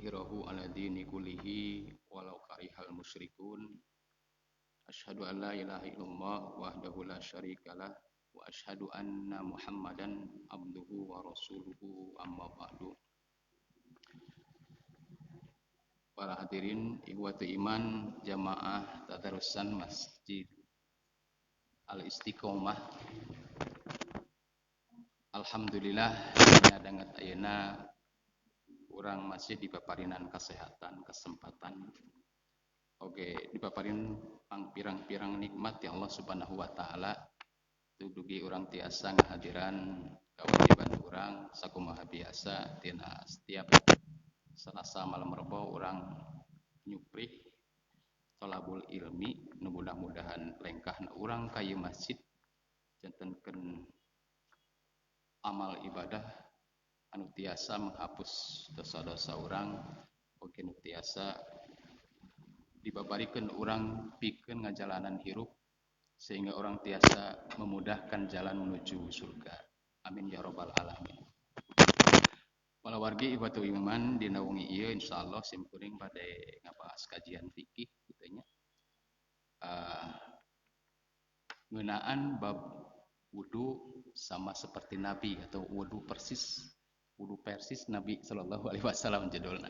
liyudhhirahu ala dini kullihi walau karihal musyrikun. Asyhadu an la ilaha illallah wahdahu la syarikalah wa asyhadu anna Muhammadan abduhu wa rasuluhu amma ba'du. Para hadirin ikhwatu iman jamaah tadarusan Masjid Al-Istiqomah. Alhamdulillah dengan ayeuna urang masih dipaparinan kesehatan, kesempatan. Oke, dipaparin pirang-pirang nikmat ya Allah Subhanahu wa taala. Dugi urang tiasa ngahadiran kewajiban urang sakumaha biasa tina setiap Selasa malam Rebo urang nyuprih thalabul ilmi, nu mudah-mudahan lengkahna urang ka ieu masjid jantenkeun amal ibadah anu tiasa menghapus dosa-dosa urang, oge nu tiasa dibabarikeun urang pikeun ngajalanan hirup sehingga orang tiasa memudahkan jalan menuju surga. Amin ya rabbal alamin. Para wargi ikhwatu iman dina wengi ieu insyaallah simkuring bade ngabahas kajian fikih kitu nya. Ngeunaan bab wudu sama seperti Nabi atau wudu persis Nabi sallallahu alaihi wasallam judulna.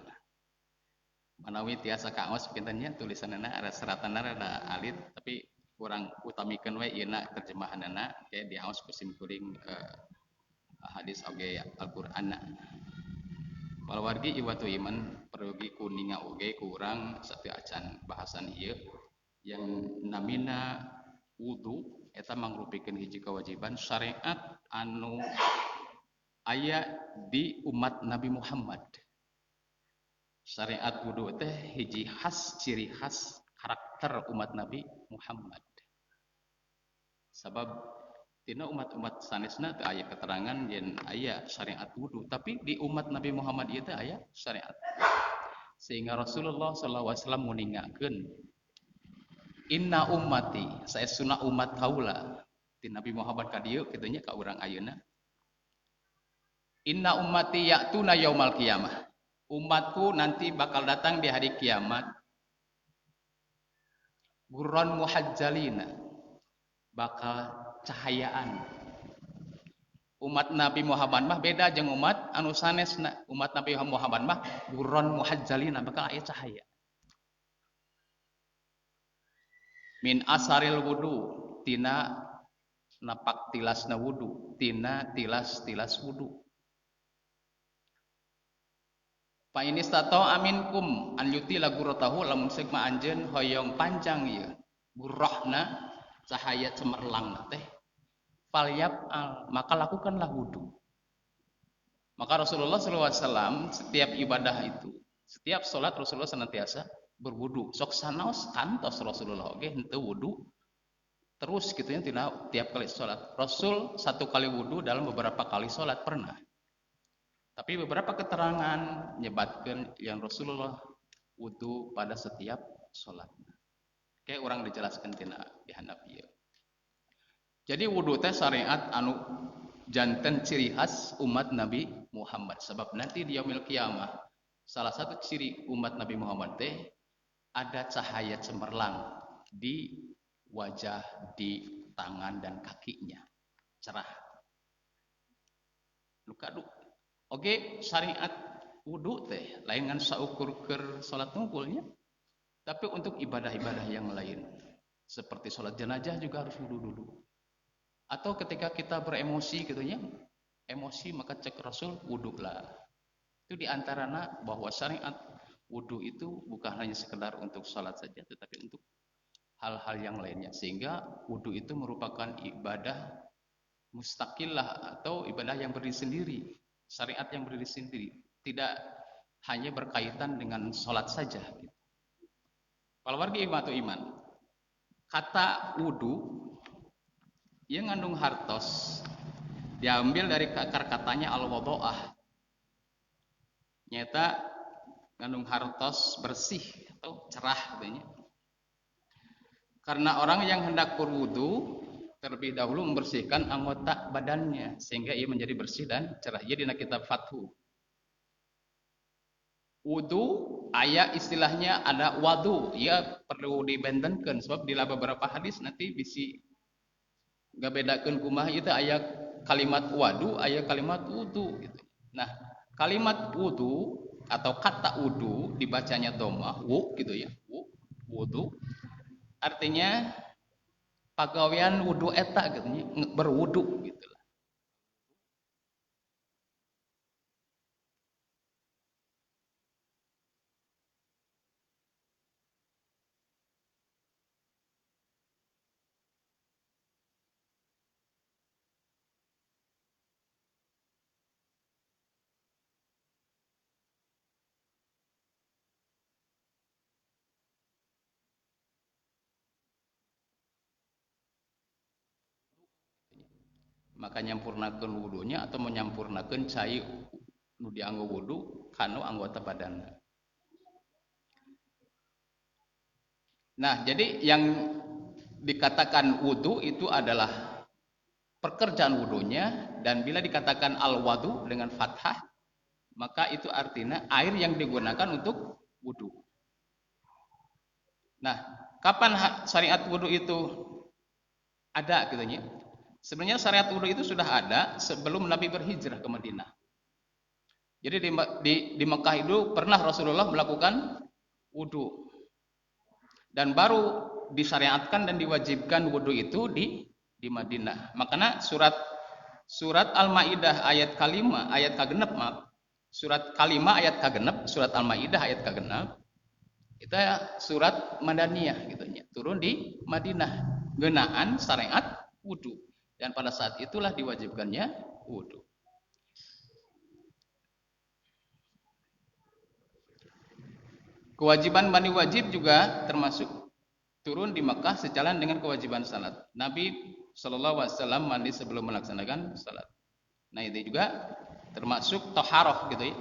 Manawi tiasa kaos pintennya tulisanana ada seratanna rada alit tapi kurang utamikeun we ieu terjemahanana kayak diaos ku simkuring hadis oge Al-Qur'anna. Para wargi iwatu iman pergi kuninga oge kurang satiu acan bahasan ieu yang namina wudu eta mangrupikeun hiji kewajiban syariat anu aya di umat Nabi Muhammad. Syariat wudu teh hiji ciri khas karakter umat Nabi Muhammad. Sabab tina umat-umat sanesna teu aya keterangan yen aya syariat wudu, tapi di umat Nabi Muhammad ieu teh aya syariat. Sehingga Rasulullah sallallahu alaihi wasallam muningakeun inna ummati saestuna umat kaula ti Nabi Muhammad ka dieu kitu nya ka urang ayeuna. Inna ummati ya'tuna yaumal qiyamah. Umatku nanti bakal datang di hari kiamat gurran muhajjalina, bakal cahayaan. Umat Nabi Muhammad mah beda jeung umat anu sanesna. Umat Nabi Muhammad mah gurran muhajjalina, bakal aya cahaya. Min asaril wudu, tina napak tilasna wudu, tina tilas-tilas wudu. Fa in istata aminkum an yutila gurratahu lamun seuk mah anjeun hoyong panjang ieu gurrahna cahaya cemerlang teh falyab maka lakukanlah wudu. Maka Rasulullah sallallahu alaihi wasallam setiap ibadah itu setiap salat Rasulullah senantiasa berwudu. Sok sanaos kantos Rasulullah oge henteu wudu terus kitu nya tiap kali salat. Rasul satu kali wudu dalam beberapa kali salat pernah. Tapi beberapa keterangan nyebatkan yang Rasulullah wudu pada setiap sholat. Kayak orang dijelaskan tina di Hanafi. Jadi wudu teh syariat anu janten ciri khas umat Nabi Muhammad. Sebab nanti di yaumil qiyamah salah satu ciri umat Nabi Muhammad teh ada cahaya cemerlang di wajah, di tangan dan kakinya. Cerah. Luka-luka. Oke, syariat wudu teh lain ngan saukur keur salat nungkulnya. Tapi untuk ibadah-ibadah yang lain seperti salat jenazah juga harus wudu dulu. Atau ketika kita beremosi gitu nya, emosi maka cek Rasul wudulah. Itu diantaranya bahwa syariat wudu itu bukan hanya sekedar untuk salat saja tetapi untuk hal-hal yang lainnya sehingga wudu itu merupakan ibadah mustaqillah atau ibadah yang berdiri sendiri. Syariat yang berdiri sendiri tidak hanya berkaitan dengan sholat saja. Kalau wargi imatu iman, kata wudu yang ngandung hartos diambil dari akar katanya al-wadha'ah. Nyata ngandung hartos bersih atau cerah katanya. Karena orang yang hendak berwudu terlebih dahulu membersihkan anggota badannya sehingga ia menjadi bersih dan cerah. Jadi di kitab Fathu Wudu aya istilahnya ada wadu, ya perlu dibentenkeun sebab di beberapa hadis nanti bisi gabedakeun kumaha ieu teh aya kalimat wadu, aya kalimat wudu gitu. Nah, kalimat wudu atau kata wudu dibacanya dhammah wu gitu ya. Wudu artinya pagawean wudu eta gitu berwudu gitu. Maka nyampurnakeun wudunya atau menyampurnakeun cai nu dianggo wudu kana anggota badan. Nah, jadi yang dikatakan wudu itu adalah pekerjaan wudunya, dan bila dikatakan al-wadu dengan fathah maka itu artinya air yang digunakan untuk wudu. Nah, kapan syariat wudu itu ada gitu ya? Sebenarnya syariat wudu itu sudah ada sebelum Nabi berhijrah ke Madinah. Jadi di Mekah itu pernah Rasulullah melakukan wudu. Dan baru disyariatkan dan diwajibkan wudu itu di Madinah. Makanya surat Al-Maidah ayat kalima ayat kagenep maaf. Surat kalima ayat kagenep, surat Al-Maidah ayat kagenep. Itu surat Madaniyah gitu ya. Turun di Madinah ngeunaan syariat wudu. Dan pada saat itulah diwajibkannya wudu. Kewajiban mandi wajib juga termasuk turun di Mekah sejalan dengan kewajiban salat. Nabi Shallallahu Alaihi Wasallam mandi sebelum melaksanakan salat. Nah, itu juga termasuk toharoh gitu ya.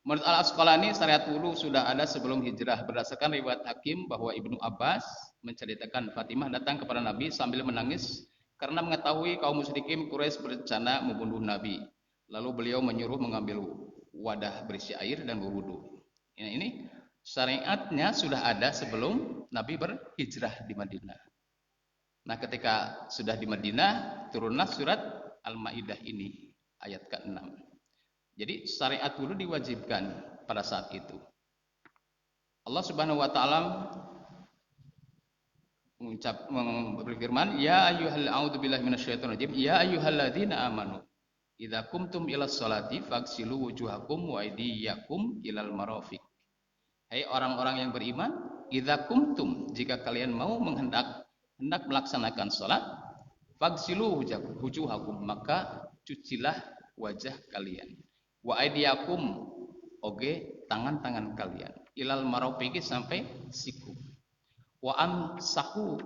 Menurut Al-Asqalani syariat wudu sudah ada sebelum hijrah berdasarkan riwayat Hakim bahwa Ibnu Abbas menceritakan Fatimah datang kepada Nabi sambil menangis karena mengetahui kaum musyrikin Quraisy berencana membunuh Nabi. Lalu beliau menyuruh mengambil wadah berisi air dan berwudu. Ini syariatnya sudah ada sebelum Nabi berhijrah di Madinah. Nah, ketika sudah di Madinah turunlah surat Al-Maidah ini ayat ke-6. Jadi syariat wudu diwajibkan pada saat itu. Allah Subhanahu wa taala berfirman, "Ya ayyuhal a'udzu billahi minasyaitonir rajim, ya ayyuhalladzina amanu idza qumtum ilas sholati faghsilu wujuhakum wa aydiyakum ilal marafiq." Hai orang-orang yang beriman, idza qumtum, jika kalian mau hendak melaksanakan salat, faghsilu wujuhakum, maka cucilah wajah kalian. Wa aydiyakum, oge tangan-tangan kalian, ilal marafiqi, sampai siku. Wa amsahu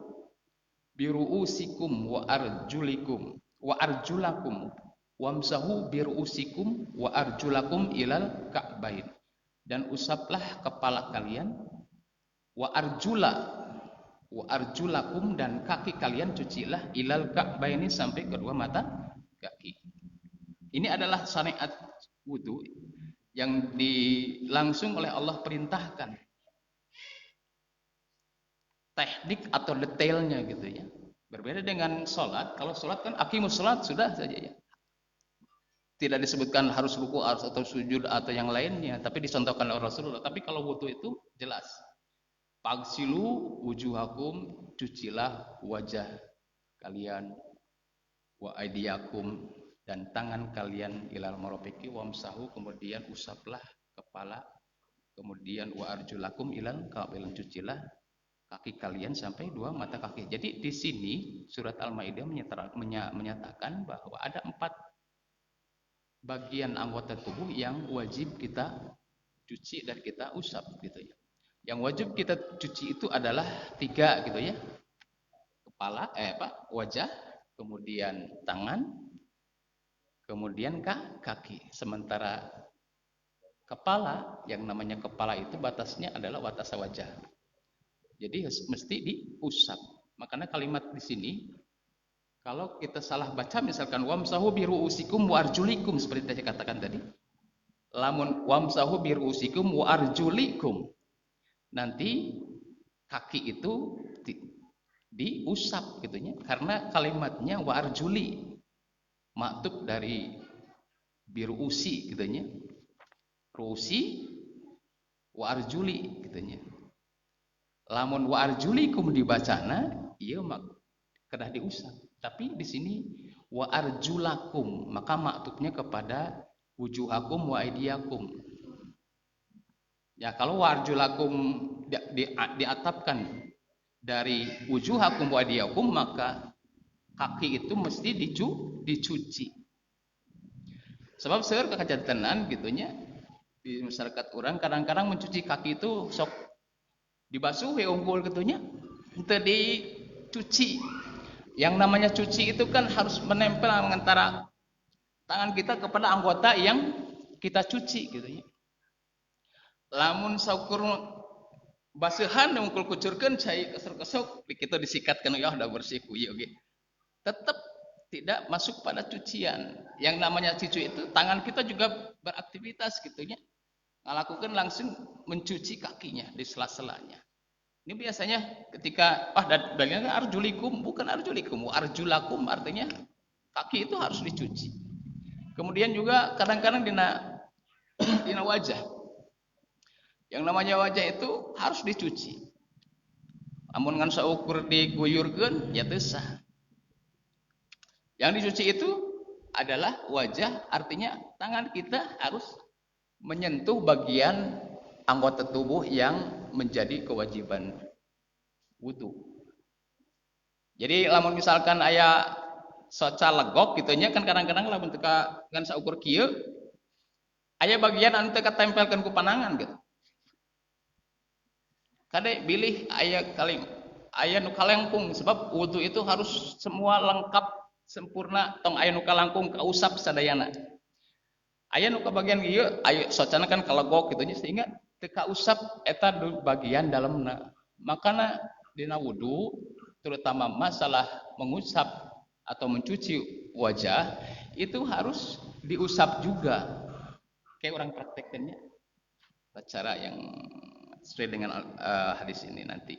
biruusikum wa arjulikum wa arjulakum wamsahu biruusikum wa arjulakum ilal ka'bain, dan usaplah kepala kalian, wa arjulakum, dan kaki kalian cucilah, ilal ka'baini, sampai kedua mata kaki. Ini adalah syariat wudu yang langsung oleh Allah perintahkan. Teknik atau detailnya gitu ya. Berbeda dengan sholat. Kalau sholat kan aqimus sholat sudah saja ya. Tidak disebutkan harus ruku atau sujud atau yang lainnya, tapi dicontohkan oleh Rasulullah. Tapi kalau wudu itu jelas. Pagsilu wujuhakum, cucilah wajah kalian, wa aidiyakum, dan tangan kalian, ilal marafiqi wamsahu, kemudian usaplah kepala, kemudian wa arjulakum ilal ka'bain, cucilah kaki kalian sampai dua mata kaki. Jadi di sini surat Al-Maidah menyatakan bahwa ada 4 bagian anggota tubuh yang wajib kita cuci dan kita usap gitu ya. Yang wajib kita cuci itu adalah 3 gitu ya. Kepala, wajah, kemudian tangan, kemudian kaki. Sementara kepala, yang namanya kepala itu batasnya adalah batas wajah. Jadi mesti diusap. Makanya kalimat di sini kalau kita salah baca misalkan wamsahu biruusikum wa arjulikum seperti saya katakan tadi, Lamun wamsahu birusikum wa arjulikum. Nanti kaki itu diusap gitunya. Karena kalimatnya wa arjuli. Maktub dari birusi gitunya. Rusi wa arjuli gitunya. Lamun wa arjulikum dibacana ieu mak kedah diusap. Tapi di sini wa arjulakum, maka maktubnya kepada wujuhakum wa aidiakum. Ya, kalau wa arjulakum diatapkan dari wujuhakum wa aidiakum, maka kaki itu mesti dicuci. Sebab seueur kakajantenan gitunya di masyarakat orang kadang-kadang mencuci kaki itu sok dibasuh we unggul gitunya, henteu dicuci. Yang namanya cuci itu kan harus menempel antara tangan kita kepada anggota yang kita cuci gitu ya. Lamun saukur basuhan mungkul kucurkeun cai kesok-kesok kita disikatkan ya udah bersih kuy oge. Tetap tidak masuk pada cucian. Yang namanya cuci itu tangan kita juga beraktivitas gitu ya. Ngalakukan langsung mencuci kakinya di sela-selanya. Ini biasanya ketika dalilnya arjulikum, bukan arjulikum, arjulakum artinya kaki itu harus dicuci. Kemudian juga kadang-kadang dina wajah. Yang namanya wajah itu harus dicuci. Amun ngan saukur diguyurkeun ya teu sah. Yang dicuci itu adalah wajah, artinya tangan kita harus menyentuh bagian anggota tubuh yang menjadi kewajiban wudu. Jadi lamun misalkan aya soca legok gitunya kan kadang-kadang lamun teka ngan saukur kieu aya bagian anu teu katempelkeun ku panangan gitu. Kade bilih aya nu kalengkung sebab wudu itu harus semua lengkap sempurna tong aya nu kalangkung kausap sadayana. Aya nu bagian ieu aya socana kan kalegok gitunya sehingga teu kausap eta bagian dalamna. Makana dina wudu terutama masalah mengusap atau mencuci wajah itu harus diusap juga. Kayak orang praktekkannya cara yang sesuai dengan hadis ini nanti.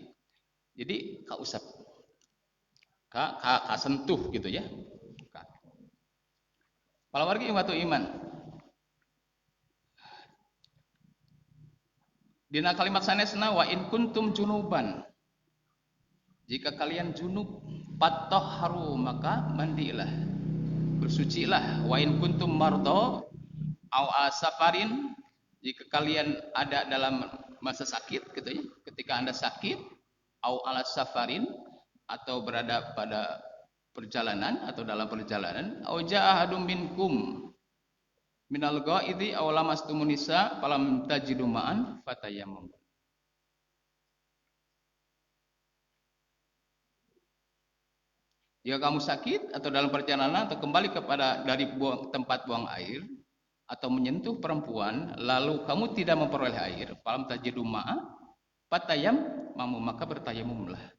Jadi kausap. Kasentuh gitu ya. Palawargi watu iman. Dina kalimat sanesna wa in kuntum junuban. Jika kalian junub fatahharu maka mandilah. Bersucilah. Wa in kuntum mardo au asafarin, jika kalian ada dalam masa sakit gitu ya. Ketika Anda sakit au ala safarin atau berada pada perjalanan atau dalam perjalanan au jaa ahadum minkum minal ghaidi aw lamastumun nisa falam tajidu ma'an fatayammum. Jika kamu sakit atau dalam perjalanan atau kembali dari tempat buang air atau menyentuh perempuan lalu kamu tidak memperoleh air, falam tajidu ma'an fatayammum, maka bertayamumlah.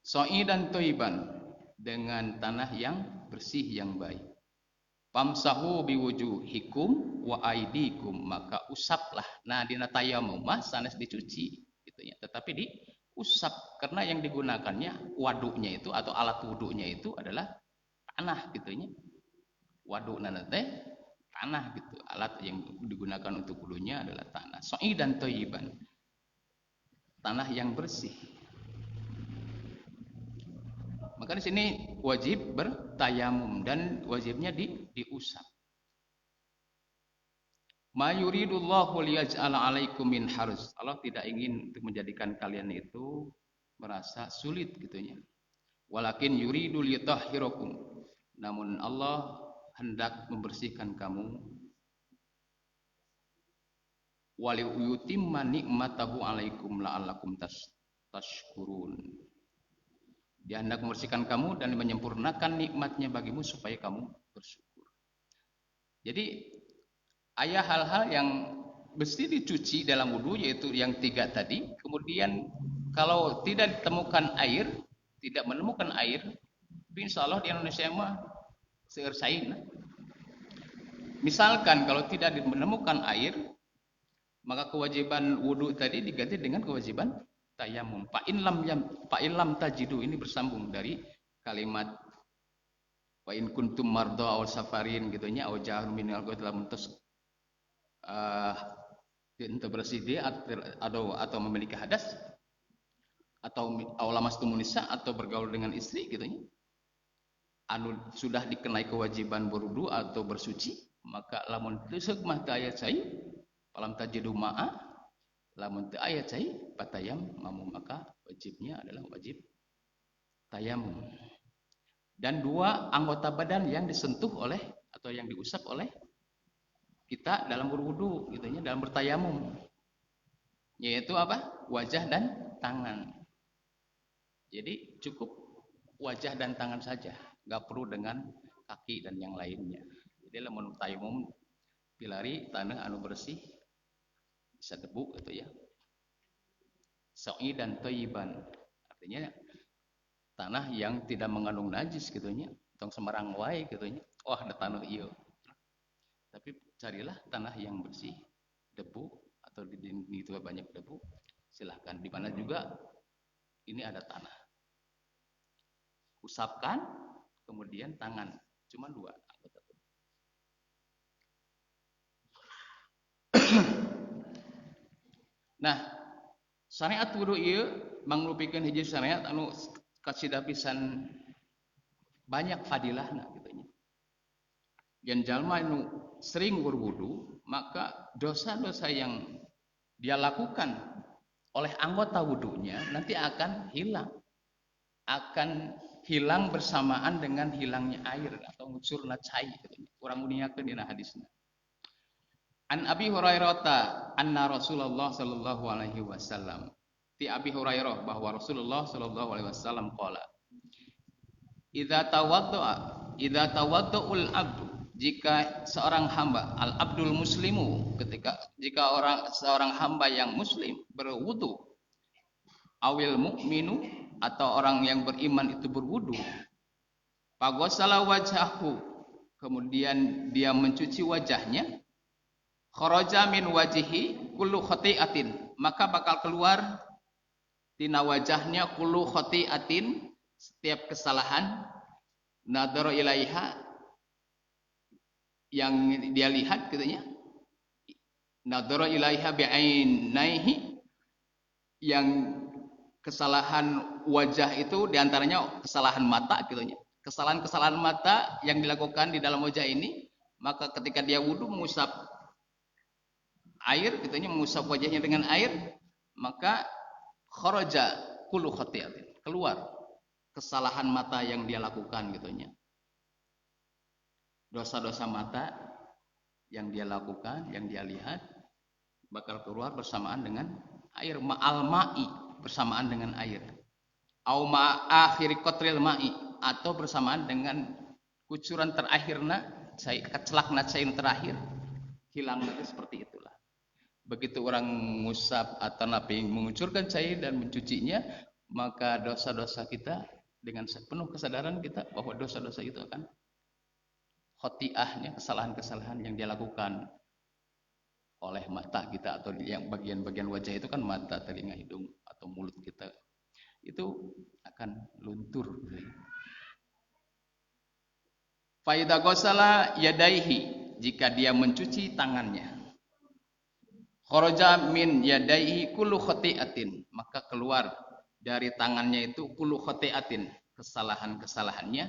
So'idan thayyiban, dengan tanah yang bersih yang baik. Famsahu biwujuhikum wa aidikum, maka usaplah. Nah, dina tayamum mah sanes dicuci gitu ya, tetapi diusap karena yang digunakannya waduknya itu atau alat wudunya itu adalah tanah gitu ya. Wadukna teh tanah gitu. Alat yang digunakan untuk wudunya adalah tanah. So'idan thayyiban, tanah yang bersih. Maka di sini wajib bertayamum dan wajibnya diusap. Ma yuridullahu liyaj'ala 'alaikum min harj. Allah tidak ingin untuk menjadikan kalian itu merasa sulit gitunya. Walakin yuridu liyutahhirakum. Namun Allah hendak membersihkan kamu. Wa liyutimma ni'matahu 'alaikum la'allakum tashkurun. Dia hendak membersihkan kamu dan menyempurnakan nikmatnya bagimu supaya kamu bersyukur. Jadi ada hal-hal yang mesti dicuci dalam wudu, yaitu yang 3 tadi. Kemudian kalau tidak ditemukan air, tidak menemukan air, insya Allah di Indonesia mah seueur saeuna. Misalkan kalau tidak menemukan air, maka kewajiban wudu tadi diganti dengan kewajiban tayamum. Fa in lam tajidu, ini bersambung dari kalimat wa in kuntum marda aw safarin gitu nya, au jahal minal ghaibi lam tus untuk bersih dia atau memiliki hadas, atau awlamastumun nisa, atau bergaul dengan istri gitu nya, anu sudah dikenai kewajiban berwudu atau bersuci, maka lamun teu mah teu aya cai, falam tajidu ma'a, lamun teu aya cai patayam mamu, maka wajibnya adalah wajib tayamum. Dan dua anggota badan yang disentuh oleh atau yang diusap oleh kita dalam berwudu gitu nya, dalam bertayamum, yaitu apa? Wajah dan tangan. Jadi cukup wajah dan tangan saja, nggak perlu dengan kaki dan yang lainnya. Jadi lamun tayamum pilari tanah anu bersih, bisa debu gitu ya, soi dan toyiban, artinya tanah yang tidak mengandung najis gitu nya, tong semerang wae gitu nya, wah ada tanah ieu. Tapi carilah tanah yang bersih, debu atau di itu banyak debu, silahkan. Di mana juga ini ada tanah, usapkan, kemudian tangan, cuma dua anggota. Nah, syariat wudu ieu mangrupikeun hiji syariat anu kasida pisan banyak fadilahna gitu nya. Yen jalma anu sering berwudu, maka dosa-dosa yang dia lakukan oleh anggota wudunya nanti akan hilang bersamaan dengan hilangnya air atau ngucurna cai gitu. Urang uniakeun dina hadisna. An Abi Hurairah anna Rasulullah sallallahu alaihi wasallam. Ti Abi Hurairah bahwa Rasulullah sallallahu alaihi wasallam qala, idza tawaddu'ul abdu, jika seorang hamba, al abdul muslimu, jika seorang hamba yang muslim berwudu, awil mukminu, atau orang yang beriman itu berwudu, faghassala wajhahu, kemudian dia mencuci wajahnya, kharaja min wajhihi kullu khati'atin, maka bakal keluar tina wajahnya kullu khati'atin, setiap kesalahan, nadhara ilaiha, yang dia lihat katanya, nadhara ilaiha bi'ainaihi, yang kesalahan wajah itu diantaranya kesalahan mata katanya, kesalahan mata yang dilakukan di dalam wajah ini, maka ketika dia wudu mengusap air katanya, mengusap wajahnya dengan air, maka kharaja kullu khati'atin, keluar kesalahan mata yang dia lakukan katanya. Dosa-dosa mata yang dia lakukan, yang dia lihat, bakal keluar bersamaan dengan air, ma'al ma'i, bersamaan dengan air, au ma'akhiri qatril ma'i, atau bersamaan dengan kucuran terakhirna cai, keclakna cai terakhir hilang, seperti itulah. Begitu orang mengusap atau napi mengucurkan cai dan mencucinya, maka dosa-dosa kita dengan penuh kesadaran kita bahwa dosa-dosa itu akan khotiahnya, kesalahan-kesalahan yang dia lakukan oleh mata kita, atau yang bagian-bagian wajah itu kan mata, telinga, hidung, atau mulut kita, itu akan luntur. Fa idza ghassala yadaihi, jika dia mencuci tangannya, kharaja min yadaihi kullu khati'atin, maka keluar dari tangannya itu kullu khati'atin, kesalahan-kesalahannya,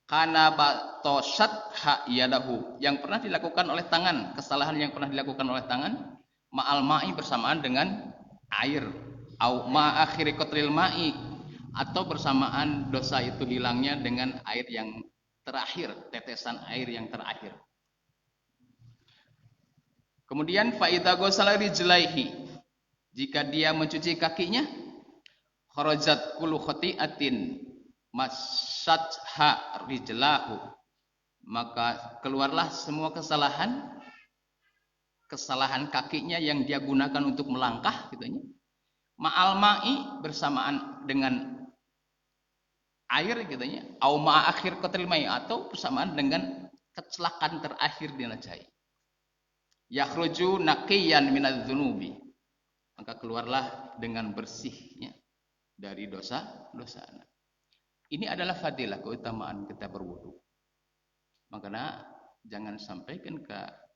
kana batosat ha yadahu, yang pernah dilakukan oleh tangan, kesalahan yang pernah dilakukan oleh tangan, ma'al ma'i, bersamaan dengan air, au ma'akhiri qatril ma'i, atau bersamaan dosa itu hilangnya dengan air yang terakhir, tetesan air yang terakhir. Kemudian fa idza ghassala rijlaihi, jika dia mencuci kakinya, kharajat kullu khati'atin masatha rijlahu, maka keluarlah semua kesalahan kakinya yang dia gunakan untuk melangkah gitu nya, ma'al ma'i, bersamaan dengan air gitu nya, au ma'akhir qatril ma'i, atau bersamaan dengan kecelakaan terakhir dina cai. Yakhruju naqiyan minadz-dzunubi. Maka keluarlah dengan bersihnya dari dosa-dosa. Ini adalah fadilah keutamaan kita berwudu. Makanya jangan sampai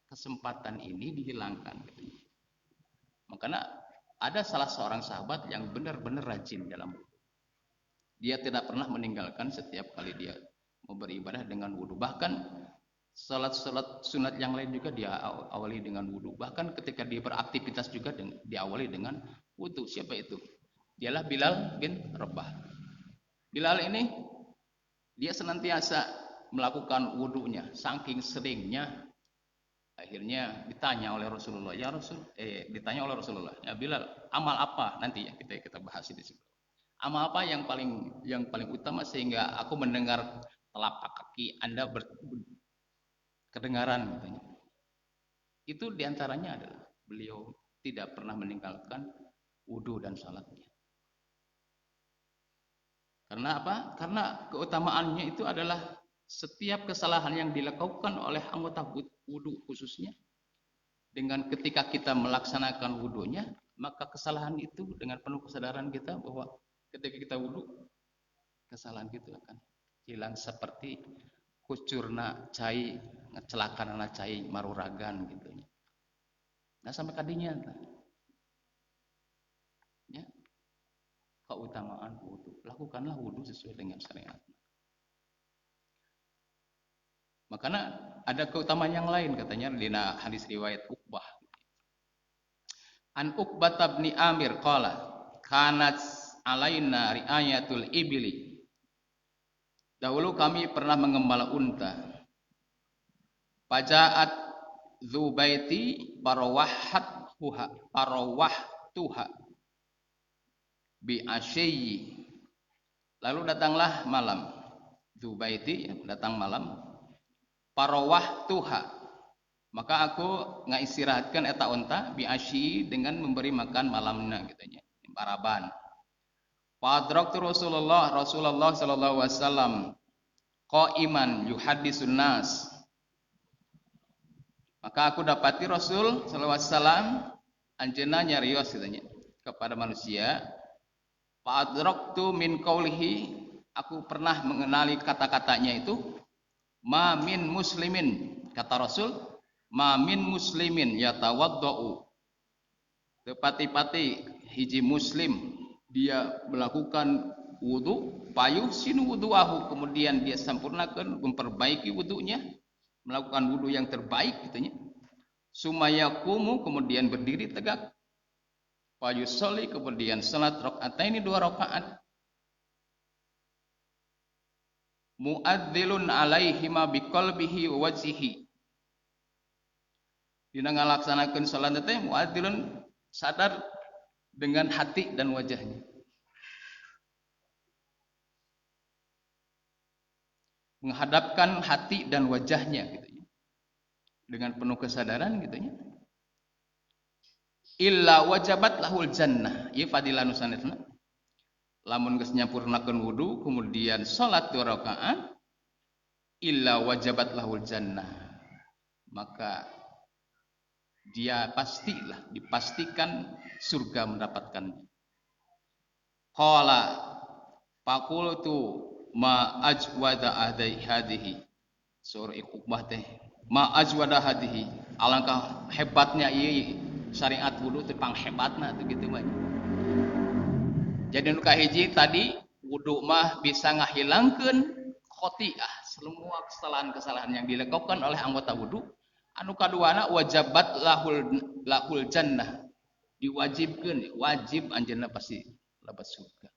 kesempatan ini dihilangkan. Makanya ada salah seorang sahabat yang benar-benar rajin dalam wudu. Dia tidak pernah meninggalkan setiap kali dia mau beribadah dengan wudu. Bahkan salat-salat sunat yang lain juga dia awali dengan wudu. Bahkan ketika dia beraktivitas juga diawali dengan wudu. Siapa itu? Dialah Bilal bin Rabah. Bilal ini dia senantiasa melakukan wudunya, saking seringnya. Akhirnya ditanya oleh Rasulullah, ditanya oleh Rasulullah, ya Bilal, amal apa nanti ya kita bahas di sini. Amal apa yang paling utama sehingga aku mendengar telapak kaki Anda kedengaran katanya. Itu diantaranya adalah beliau tidak pernah meninggalkan wudu dan salatnya. Karena apa? Karena keutamaannya itu adalah setiap kesalahan yang dilakukan oleh anggota wudu khususnya, dengan ketika kita melaksanakan wudunya, maka kesalahan itu dengan penuh kesadaran kita bahwa ketika kita wudu, kesalahan itu akan hilang seperti kucurna cai, ngecelakana cai maruragan gitu. Nah sampai kadinya, ya, keutamaan wudu. Lakukanlah wudu sesuai dengan syariat. Makanya ada keutamaan yang lain katanya di hadis riwayat Uqbah. An Uqbah bin Amir qala kanat alaina riayatul ibli. Dahulu kami pernah mengembala unta. Pajaat Zubaiti parawahtuha bi asyi. Lalu datanglah malam. Zubaiti datang malam. Parawahtuha, maka aku ngistirahatkan eta unta bi asyi dengan memberi makan malamna gitunya, paraban. Fadraktu Rasulullah sallallahu alaihi wasallam qaiman yuhaddisun nas. Maka aku dapati Rasul sallallahu alaihi wasallam anjeunna nyarios gitunya kepada manusia. Fadraktu min qaulihi, aku pernah mengenali kata-katanya itu. Ma min muslimin, kata Rasul, ma min muslimin yatawaddau. Tepati-pati hiji muslim dia melakukan wudu, payuhsinu wudu'ahu, kemudian dia sempurnakan, memperbaiki wudunya, melakukan wudu yang terbaik gitunya. Sumayakumu, kemudian berdiri tegak. Payusolli, kemudian salat rakaataini 2 rakaat. Mu'adzilun alaihima biqalbihi wa wajhihi. Dina ngalaksanakeun salat teh mu'adzilun sadar dengan hati dan wajahnya. Menghadapkan hati dan wajahnya gitu ya. Dengan penuh kesadaran gitu ya. Illa wajabat lahul jannah. Ieu fadilah nu sanesna. Lamun geus nyampurnakeun wudu kemudian salat 2 rakaat illa wajabat lahul jannah, maka dia dipastikan surga mendapatkannya. Qala faqultu ma ajwada hadhihi, surah Uqbah teh ma ajwada hadhihi, alangkah hebatnya ieu syariat wudu teh panghebatna teh kitu mah. Jadi nu kahiji tadi wudu mah bisa ngahilangkeun khotiah, semua kesalahan-kesalahan yang dilakukan oleh anggota wudu. Anu kaduana wajabat lahul jannah, diwajibkeun, wajib anjeunna pasti lebat surga.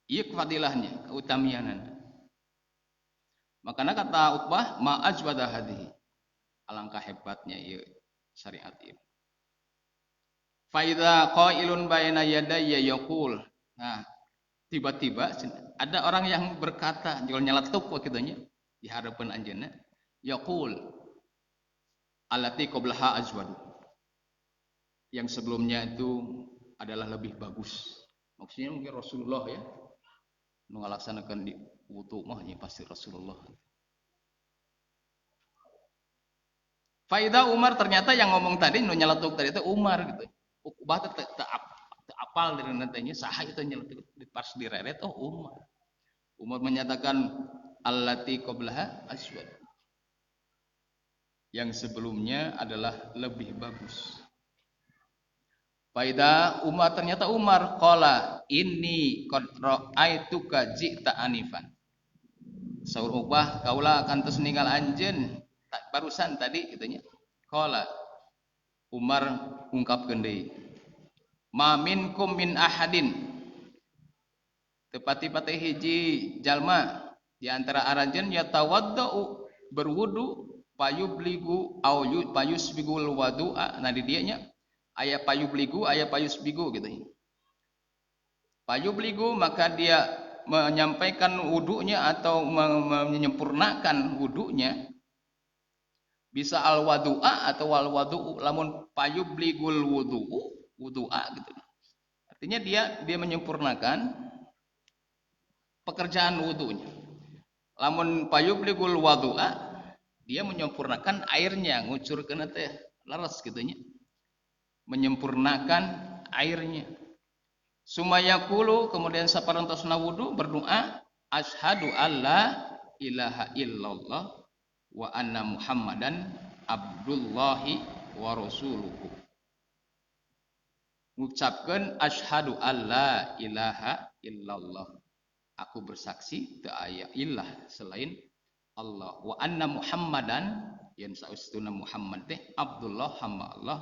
Ieu fadilahnya, keutamianana. Makanya kata Uqbah ma ajwada hadhihi, alangkah hebatnya ieu syariat ieu. Faidha qailun baina yadayya yaqul. Nah, tiba-tiba ada orang yang berkata, jual nyeletuk wakitunya di hadapan anjeunna, yaqul allati qablaha ajwad. Yang sebelumnya itu adalah lebih bagus. Maksudnya mungkin Rasulullah ya. nu ngalaksanakeun di wudu mah nya pasti Rasulullah. Faida Umar, ternyata yang ngomong tadi nu nyeletuk tadi itu Umar gitu. Ukbah teh apal dari nantinya saha itu nyeletuk pas direret oh Umar. Umar menyatakan allati qablaha aswad. Yang sebelumnya adalah lebih bagus. Faida Umar, ternyata Umar qala inni qad ra'aituka ji'ta anifan. Saur Uqbah kaula akan terus ninggal anjeun barusan tadi gitunya. Qala Umar ungkapkeun deui. Ma minkum min ahadin. Tepati-pati hiji jalma di antara aranjeun yatawaddau berwudu payubligu au payusbigul wudu'a. Nah di dieu nya aya payubligu aya payusbigu gitu. Payubligu maka dia menyampaikan wudunya atau menyempurnakan wudunya bisa al wadu'a atau wal wadu'u, lamun payubligul wudu'a gitu. Artinya dia menyempurnakan pekerjaan wudunya. Lamun payubligul wadu'a, dia menyempurnakan airnya, ngucurkeun teh leres gitu nya. Menyempurnakan airnya. Sumayaqulu, kemudian saparentosna wudu berdoa asyhadu alla ilaha illallah wa anna muhammadan abdullahi wa rasuluhu. Ngucapkeun asyhadu alla ilaha illallah, aku bersaksi teu aya ilah selain Allah, wa anna muhammadan yen saestuna Muhammad teh abdullah hamba Allah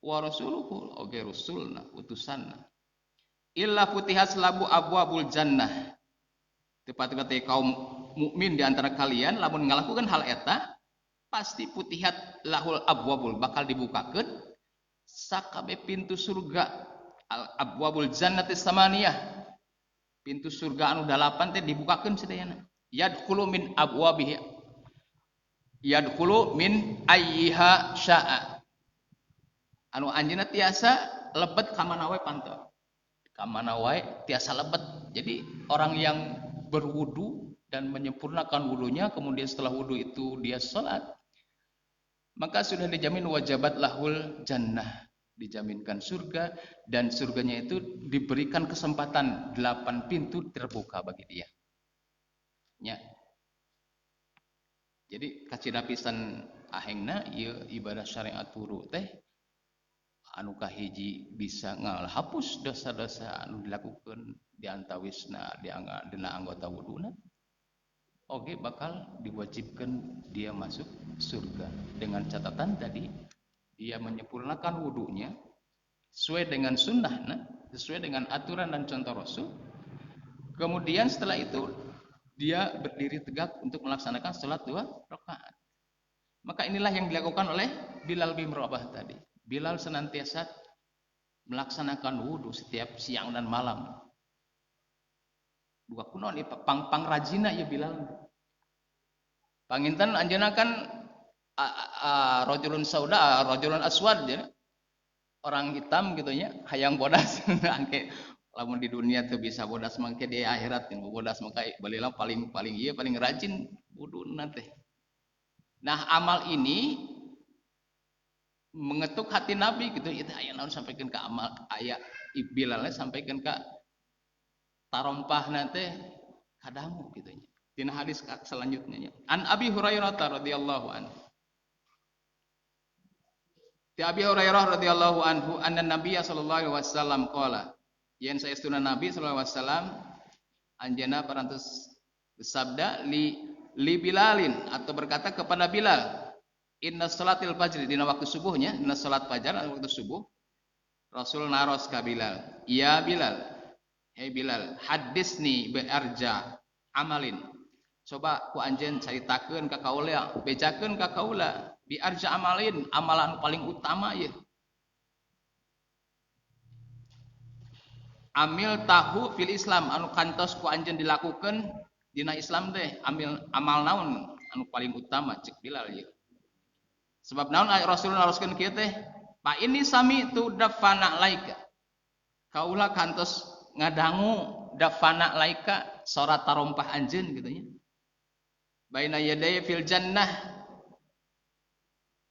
wa rasuluhu oge rasulna utusanna. Illa futihat labu abwabul jannah. Tepat-tepat kaum mukmin di antara kalian lamun ngalakukan hal eta pasti futihat lahul abwabul, bakal dibukakeun sakabe pintu surga. Al abwabul jannati samaniyah, pintu surga anu 8 teh dibukakeun sadayana. Yadkhulu min abwabihi, yadkhulu min ayyiha syaa. Anu anjeunna tiasa lebet ka mana wae pantau. Kamana wae tiasa lebet. Jadi orang yang berwudu dan menyempurnakan wudunya, kemudian setelah wudu itu dia sholat, maka sudah dijamin wajabat lahul jannah, dijaminkan surga, dan surganya itu diberikan kesempatan 8 pintu terbuka bagi dia. Ya. Jadi kacida pisan ahengna ieu ibadah syariat wudu teh anu kahiji bisa ngalhapus dosa-dosa anu dilakukan di antawisna dina anggota wuduna, oge bakal diwajibkan dia masuk surga dengan catatan tadi dia menyempurnakan wudunya sesuai dengan sunnahna, sesuai dengan aturan dan contoh Rasul. Kemudian setelah itu dia berdiri tegak untuk melaksanakan salat 2 rakaat. Maka inilah yang dilakukan oleh Bilal bin Rabah tadi. Bilal senantiasa melaksanakan wudu setiap siang dan malam. Dua kuno nih pang rajina ya Bilal. Panginten anjeunna kan rajulun sauda, rajulun aswad ya. Orang hitam gitu nya, hayang bodas angke lamun di dunia tuh bisa bodas mangke di akhirat yang bodas maka balilah paling rajin wudu teh. Nah, amal ini mengetuk hati Nabi gitu, itu aya naon sampaikan ke amal aya Bilalnya sampaikan ke tarompah nanti kadamu gitu nya. Dina hadis selanjutnya an Abi Hurairah radhiyallahu anhu. Ti Abi Hurairah radhiyallahu anhu anna Nabiy sallallahu alaihi wasallam qala, yen saestuna Nabi sallallahu alaihi wasallam anjeunna parantos bersabda li Bilalin atau berkata kepada Bilal, inna salatil fajri, dina waktu subuhnya, dina salat fajar waktu subuh, Rasul naros ka Bilal, ya Bilal, hei Bilal, hadisni bearja amalin, coba ku anjeun caritakeun ka kaula, bejakeun ka kaula, biarja amalin, amalan paling utama ya. Amil tahu fil Islam, anu kantos ku anjeun dilakukeun dina Islam teh, amal naon anu paling utama cek Bilal ya. Sebab naon Rasul naroskeun kieu teh, pa ini sami tu dafana laika. Kaula kantos ngadangu dafana laika sorat tarompah anjeun gitu nya. Baina yaday fil jannah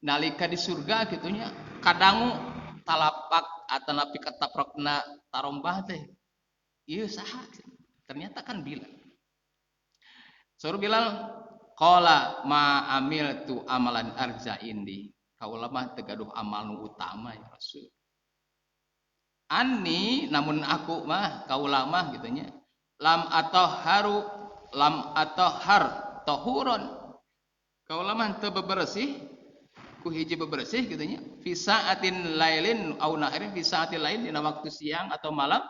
nalika di surga gitu nya kadangu talapak atanapi kataprokna tarompah teh. Ieu saha? Ternyata kan Bilal. Suruh Bilal qala ma amiltu amalan arja indi. Kaula mah teu gaduh amal nu utama ya Rasul. Ani namun aku mah kaula mah gitu nya. Lam atohar tohuron. Kaula mah teu bebersih ku hiji bebersih gitu nya. Fi saatin lailin au nahirin fi saatil lain dina waktu siang atau malam.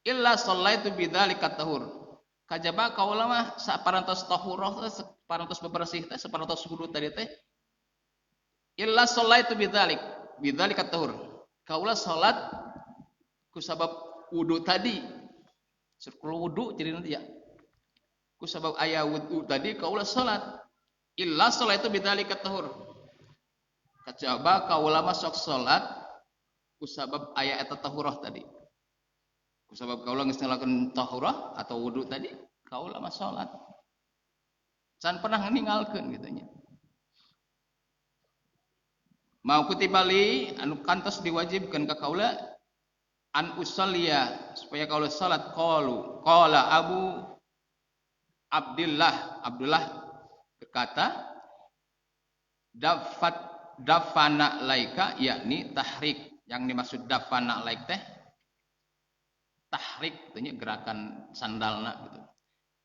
Illa shallaitu bidzalika tahur. Kajaba kaula mah saparantos tahurah saparantos bebersih teh saparantos wudu tadi teh. Illa shallaitu bidzalika tahur. Kaula salat ku sabab wudu tadi. Surkul wudu jadi nanti ya. Ku sabab aya wudu tadi kaula salat. Illa shallaitu bidzalika tahur. Kajaba kaula mah sok salat ku sabab aya eta tahurah tadi. Sebab kaulah geus ngalakeun tahurah atau wudu tadi, kaulah mah salat. Can pernah ninggalkeun kitu nya. Mau kutibali anu kantos diwajibkeun ka kaula an usalliya supaya kaula salat qala Abdullah berkata dafana laika yakni tahrik. Yang dimaksud dafana laik teh tahrik tentunya gerakan sandalna gitu.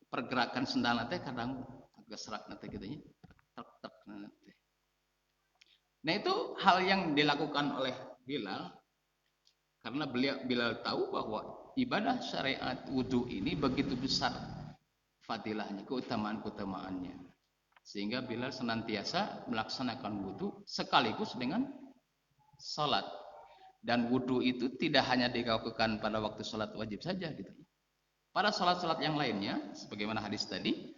Pergerakan sandalna teh kadang gesrak nanti gitu nya. Tek nanti. Nah itu hal yang dilakukan oleh Bilal karena Bilal tahu bahwa ibadah syariat wudu ini begitu besar fadilahnya, keutamaan-keutamaannya. Sehingga Bilal senantiasa melaksanakan wudu sekaligus dengan salat. Dan wudu itu tidak hanya dilakukan pada waktu sholat wajib saja gitu. Pada sholat-sholat yang lainnya, sebagaimana hadis tadi,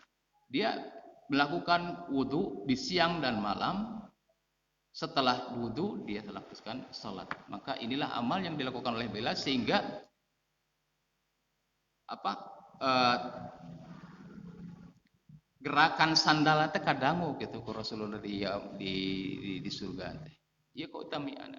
dia melakukan wudu di siang dan malam. Setelah wudu dia melakukan sholat. Maka inilah amal yang dilakukan oleh Bilal sehingga gerakan sandal teh kadangu gitu ku Rasulullah di surga teh. Ieu keutamian.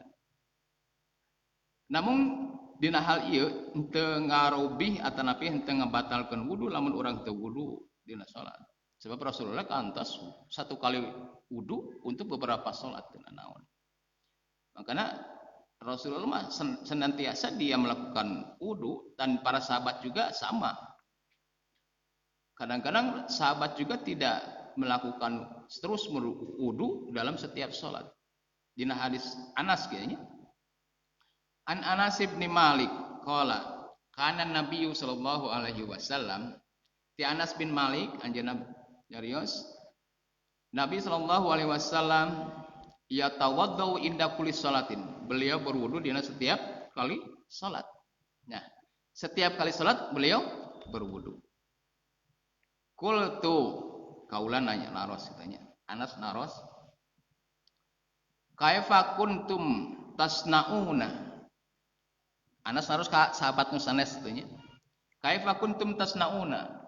Namun dina hal ieu henteu ngarobih atanapi henteu ngabatalkeun wudu lamun urang teu wudu dina salat. Sebab Rasulullah kantos satu kali wudu untuk beberapa salat dina naon. Makanya Rasulullah mah senantiasa dia melakukan wudu dan para sahabat juga sama. Kadang-kadang sahabat juga tidak melakukan terus wudu dalam setiap salat. Dina hadis Anas kayaknya An Anas bin Malik qala kana Nabi sallallahu alaihi wasallam ti Anas bin Malik anjeunna nyarios Nabi sallallahu alaihi wasallam yatawaddau inda kulli salatin. Beliau berwudu dina setiap kali salat. Nah, setiap kali salat beliau berwudu. Qultu kaulan nanya naros katanya. Anas naros kaifa kuntum tasnauna. Anas harus sahabat Musanes itunya. Kaifa kuntum tasnauna.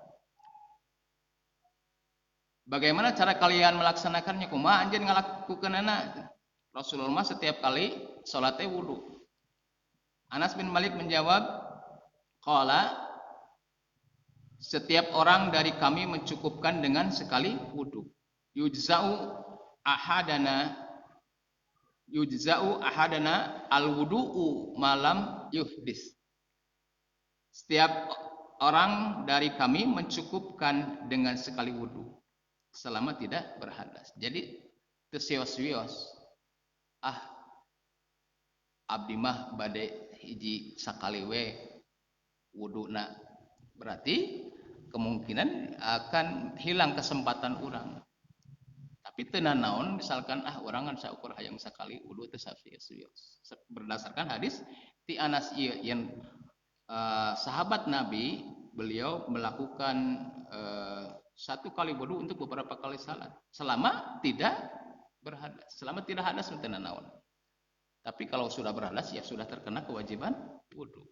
Bagaimana cara kalian melaksanakannya? Kumaha anjeun ngalakukeunana? Rasulullah setiap kali salat teh wudu. Anas bin Malik menjawab, qala setiap orang dari kami mencukupkan dengan sekali wudu. Yujza'u ahadana al-wudu'u malam yuhdis. Setiap orang dari kami mencukupkan dengan sekali wudu selama tidak berhadas. Jadi teu sios-sios. Abdi mah bade hiji sakali we wuduna. Berarti kemungkinan akan hilang kesempatan orang. Tapi teu naon misalkan urang kan saukur hayang sakali wudu teu safios. Berdasarkan hadis ti Anas ieu yang sahabat Nabi, beliau melakukan satu kali wudu untuk beberapa kali salat selama tidak berhadas. Selama tidak hadas teu naon. Tapi kalau sudah berhadas ya sudah terkena kewajiban wudu.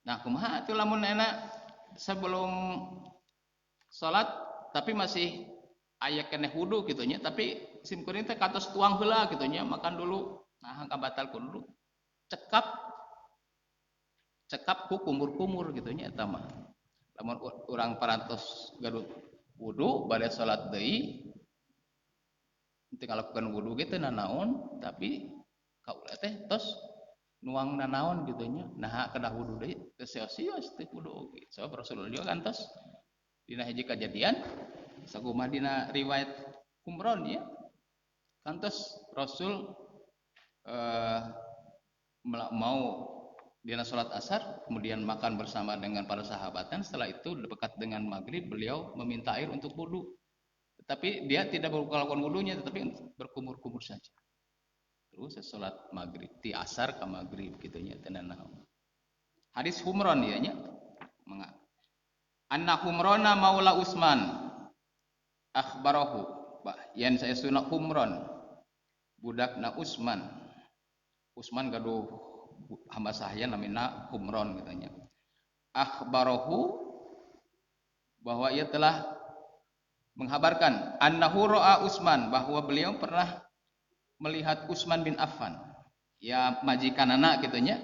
Nah, kumaha atuh lamun enak sebelum salat tapi masih aya keneh wudu kitu nya, tapi simkuring teh katos tuang heula kitu nya, makan dulu. Nah, hangka batalkeun dulu. Cekap cekap ku kumur-kumur kitu nya eta mah. Lamun urang parantos gaduh wudu bade salat deui, teu ngalakukeun wudu ge teu nanaon, tapi kaula teh tos nuang nanaon gitu nya. Nah, kedah wudu deui teu sia-sia teh wudu oge. Sabab Rasulullah juga kan tos dina hiji kejadian sakumaha dina riwayat Umron ya. Kantos Rasul mau dina salat asar kemudian makan bersama dengan para sahabatan. Setelah itu dekat dengan maghrib beliau meminta air untuk wudu. Tetapi dia tidak melakukan wudunya tetapi berkumur-kumur saja. Terus salat maghrib ti asar ka maghrib kitu nya teu naon. Hadis Humron ieu nya. Anna Humrona maula Utsman akhbarahu yan saya sunah Humron budakna Utsman. Utsman gaduh hamba sahaya namina Humron katanya. Akhbarahu bahwa ia telah menghabarkan annahu ra'a Utsman bahwa beliau pernah melihat Utsman bin Affan. Ya majikanana kitu nya.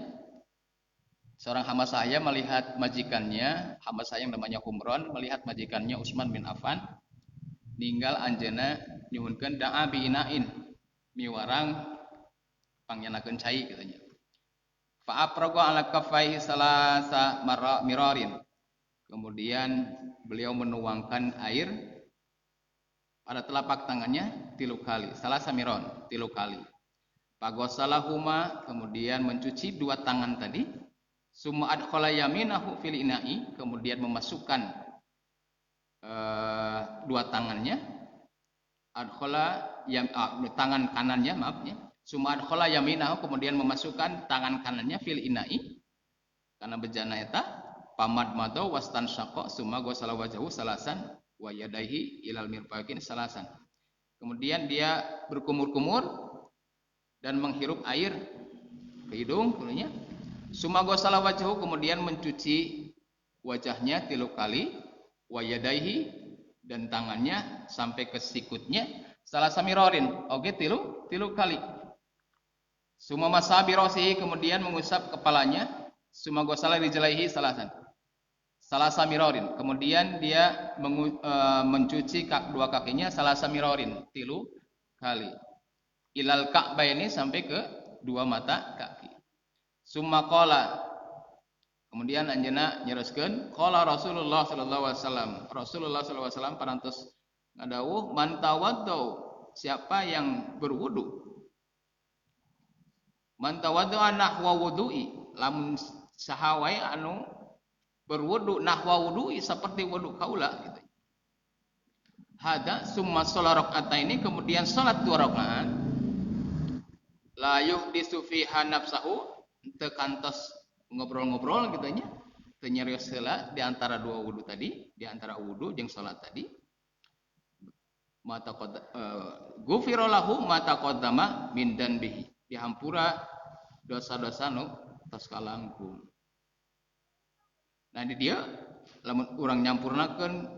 Seorang hamba sahaya melihat majikannya, hamba sahaya yang namanya Humron melihat majikannya Utsman bin Affan ninggal anjeunna nyuhunkeun da'a bi inain miwarang pangyanakeun cai kitu nya. Fa afraga ala kaffaihi salasa mirarin. Kemudian beliau menuangkan air pada telapak tangannya 3 kali, salasa miron 3 kali. Faghassalahuma kemudian mencuci 2 tangan tadi. Summa adkhala yaminahu fil ina'i kemudian memasukkan 2 tangannya tangan kanannya maafnya summa adkhala yaminahu kemudian memasukkan tangan kanannya fil ina'i kana bejana eta pamad mado wastan syaqa summa ghasala wajhahu salasan wa yadaihi ilal mirfaqin salasan. Kemudian dia berkumur-kumur dan menghirup air ke hidung kulanya. Summa ghasala wajhahu kemudian mencuci wajahnya 3 kali wa yadaihi dan tangannya sampai ke sikutnya salasa mirorin oge 3 kali. Summa masabi rasihi kemudian mengusap kepalanya summa ghasala rijlaihi salasan salasa mirorin kemudian dia mencuci 2 kakinya salasa mirorin 3 kali ilal ka'baini sampai ke 2 mata kaki. Summa qala kemudian anjeunna nyeroskeun qala Rasulullah sallallahu alaihi wasallam. Rasulullah sallallahu alaihi wasallam parantos ngadawuh man tawaddau siapa yang berwudu. Man tawaddaa nahwa wudu'i lamun saha wae anu berwudu nahwa wudu'i seperti wudu kaula gitu. Hada summa shalla rakaataini kemudian salat 2 rakaat la yuhdisu fiha nafsahu teu kantos ngobrol-ngobrol gitu nya teu nyarios heula di antara 2 wudu tadi, di antara wudu jeung salat tadi. Mata ghufira lahu ma taqaddama min danbihi. Dihampura dosa-dosa nu tos kalangkung. Nah di dia lamun urang nyampurnakeun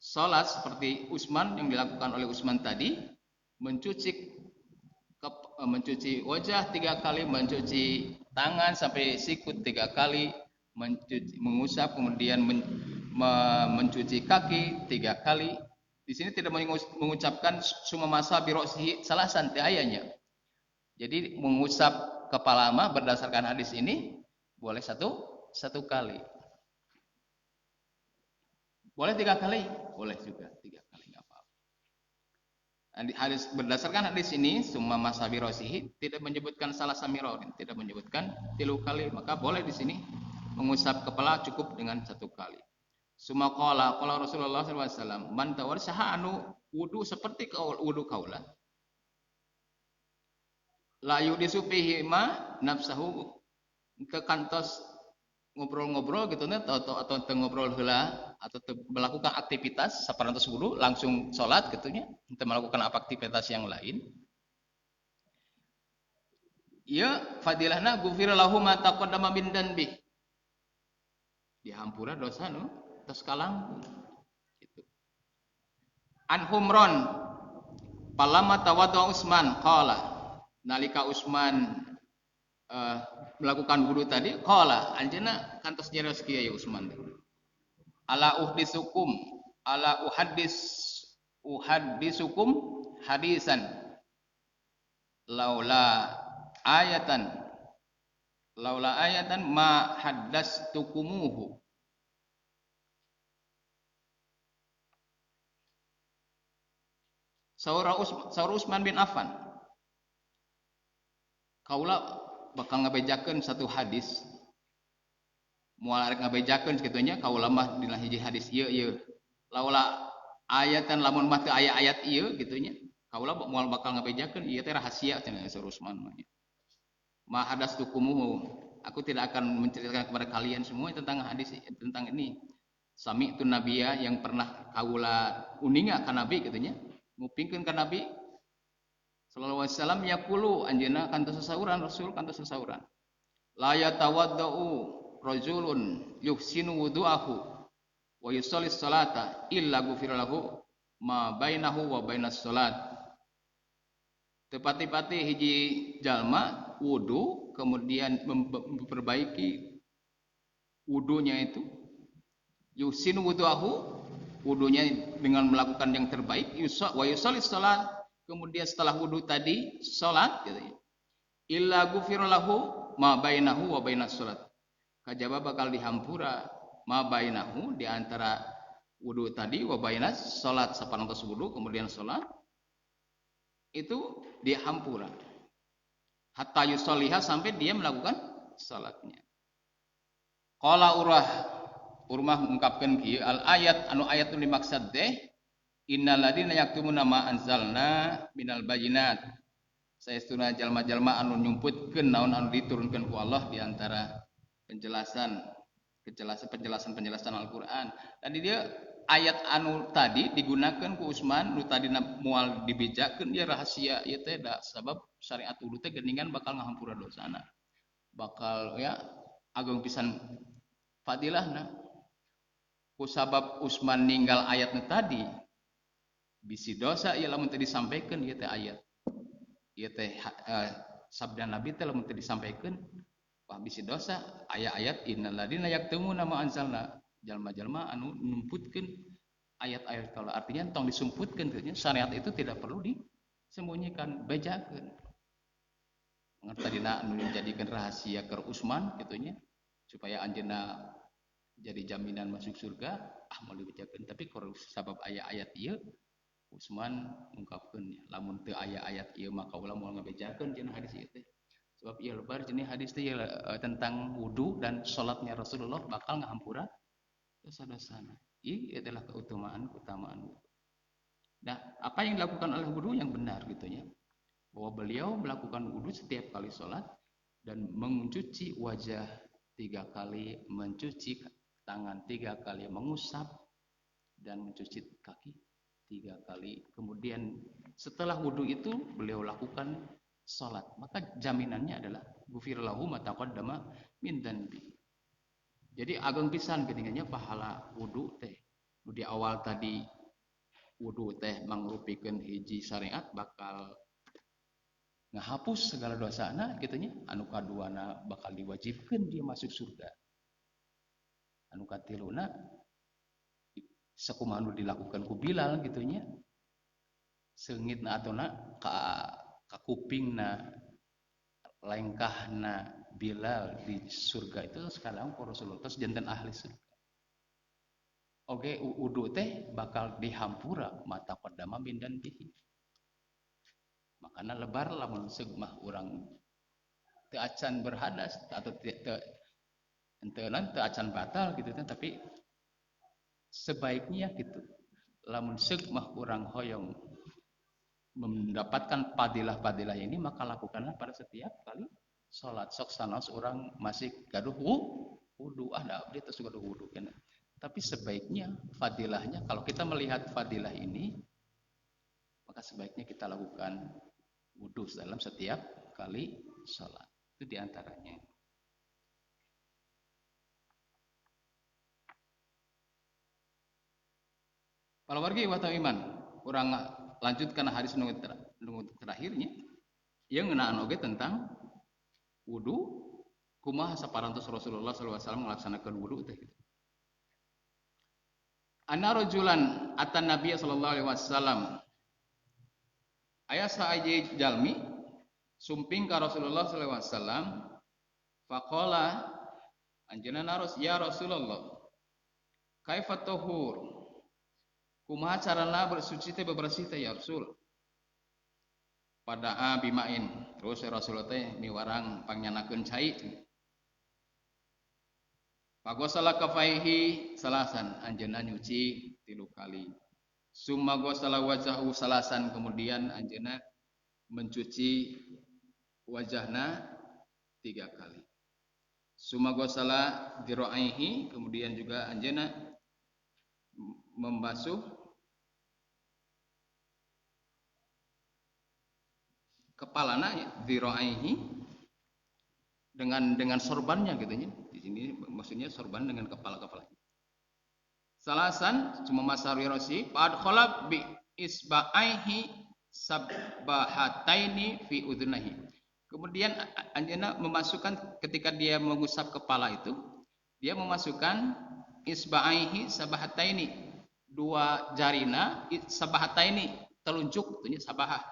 salat seperti Utsman yang dilakukan oleh Utsman tadi mencuci wajah 3 kali, mencuci tangan sampai sikut 3 kali, mengusap kemudian mencuci kaki 3 kali. Di sini tidak mengucapkan summa masa birosihi salasan teh ayanya. Jadi mengusap kepala mah berdasarkan hadis ini boleh satu kali. Boleh 3 kali? Boleh juga 3 kali enggak apa-apa. Hadis berdasarkan hadis ini summa masa birosihi tidak menyebutkan salasa mirorin, tidak menyebutkan 3 kali, maka boleh di sini mengusap kepala cukup dengan 1 kali. Summa qala Rasulullah sallallahu alaihi wasallam man tawarsaha anu wudu seperti wudu kaula la yudisu fihi ma nafsahu ke kantos ngobrol-ngobrol gitu nya atau ngobrol heula atau melakukan aktivitas saparantos wudu langsung salat gitu nya teu melakukan aktivitas yang lain. Ya fadilahna ghufira lahu ma taqaddama min danbi. dihampura dosa nu tos kalangkung gitu. An Humron palama tawaddu Utsman qala nalika Utsman melakukan wudu tadi qala anjeunna kantos nyeros kieu ya Utsman ala uhaddisukum hadisan laula ayatan ma haddastukumuhu. Saur Utsman bin Affan, kaula bakal ngabejakeun satu hadis, moal arek ngabejakeun sakitunya kaula mah dina hiji hadis ieu laula ayatan lamun mah teu aya ayat ieu gitunya kaula moal bakal ngabejakeun ieu teh rahasia cenah saur Utsman mah. Ma hadastukumuhu, aku tidak akan menceritakan kepada kalian semua tentang hadis tentang ini. Sami itu nabiya yang pernah kaula uninga ka nabi gitunya. Ngupingkeun ka nabi sallallahu alaihi wasallam yaqulu anjeunna kantos sasauran rasul kantos sasauran. La yatawaddau rajulun yuhsinu wudu'ahu wa yusalli salata illa ghufira lahu ma bainahu wa bainas salat. Tepati-pati hiji jalma wudu kemudian memperbaiki wudunya itu yusin wudu'ahu wudunya dengan melakukan yang terbaik wa yusalli salat kemudian setelah wudu tadi salat gitu ya illa ghufira lahu ma bainahu wa bainas salat kajaba bakal dihampura ma bainahu di antara wudu tadi wa bainas salat sapantos wudu kemudian salat itu dihampura hatta yusolliha sampai dia melakukan salatnya. Qala Urmah mengungkapkan kieu al ayat anu ayat nu dimaksud teh innal ladina yaktumuna ma anzalna minal bayyinat. Saestuna jalma-jalma anu nyumputkeun naon anu diturunkeun ku Allah di antara penjelasan Al-Qur'an. Tadi dia ayat anu tadi digunakan ku Utsman nu tadi moal dibejakeun dia rahasia ieu teh da sabab syariat wudu teh geuningan bakal ngahampura dosana. Bakal ya agung pisan fadilahna. Ku sabab Utsman ninggal ayat nu tadi bisi dosa ieu lamun teu disampaikeun ieu teh ayat. Ieu teh sabda Nabi teh lamun teu disampaikeun wah bisi dosa aya ayat innal ladina yaktumuna ma anzalna jalma-jalma anu numputkeun ayat-ayat kalau artinya tong disumputkeun teh syariat itu tidak perlu disembunyikan bejakeun. Ngarta dina anu dijadikeun rahasia keur Utsman kitunya supaya anjeunna jadi jaminan masuk surga mau dibejakeun tapi kalau sabab ayat-ayat ieu Utsman ngungkapkeun lamun teu aya ayat ieu maka ulah moal ngabejakeun cenah hadis ieu teh sebab ieu lebar jenis hadis teh tentang wudu dan salatnya Rasulullah bakal ngahampura dosa-dosana. Ini adalah keutamaan wudu. Nah, apa yang dilakukan oleh wudu yang benar gitunya bahwa beliau melakukan wudu setiap kali salat dan mencuci wajah 3 kali, mencuci tangan 3 kali, mengusap dan mencuci kaki 3 kali. Kemudian setelah wudu itu beliau lakukan salat. Maka jaminannya adalah ghufir lahu ma taqaddama min dzanbi. Jadi ageng pisan geuningannya pahala wudu teh. Di awal tadi wudu teh mangrupikeun hiji syariat bakal ngahapus segala dosana gitunya. Anu kaduana bakal diwajibkeun dia masuk surga. Anu katiluna sakumaha anu dilakukan ku Bilal gitunya seungitna atona ka kupingna lengkahna Bilal di surga itu sekarang Rasulullah terus janten ahli surga. Oke wudu teh bakal dihampura mata qaddama min dan bihi. Makana lebar lamun seugmah urang teu acan berhadas atau teu acan batal gitu tapi sebaiknya gitu lamun seugmah urang hoyong mendapatkan fadilah-fadilah ini maka lakukanlah pada setiap kali salat. Sok sanos urang masih gaduh wudu da abdi teh gaduh wudu kana. Tapi sebaiknya fadilahnya kalau kita melihat fadilah ini maka sebaiknya kita lakukan wudu dalam setiap kali salat. Itu diantaranya. Palawargi wa iman. Urang lanjutkan hadis nu terakhirnya. Yang ngeunaan oge tentang wudu kumaha saparantos Rasulullah SAW melaksanakan wudu teh gitu. Anna rajulan atan Nabiy sallallahu alaihi wasallam. Aya saaje jalmi sumping ka Rasulullah sallallahu alaihi wasallam faqala anjeunna naros ya Rasulullah kaifa tuhur kumaha carana bersuci teh bebersih teh ya Rasul pada bimain terus Rasulullah teh miwarang pangyanakeun cai pagosala kafaihi salasan anjeunna nyuci 3 kali summa gosala wajahu salasan kemudian anjeunna mencuci wajahna 3 kali summa gosala diraihi kemudian juga anjeunna membasuh kepalana ya, diraihi dengan sorbannya gitu ya. Di sini maksudnya sorban dengan kepala-kepala. Salasan cuma masarwi rosi fadkhala bi isba'aihi sabahataini fi udhunahi. Kemudian anjeunna memasukkan ketika dia mengusap kepala itu, dia memasukkan isba'aihi sabahataini, 2 jarina sabahataini telunjuk itu sabahah.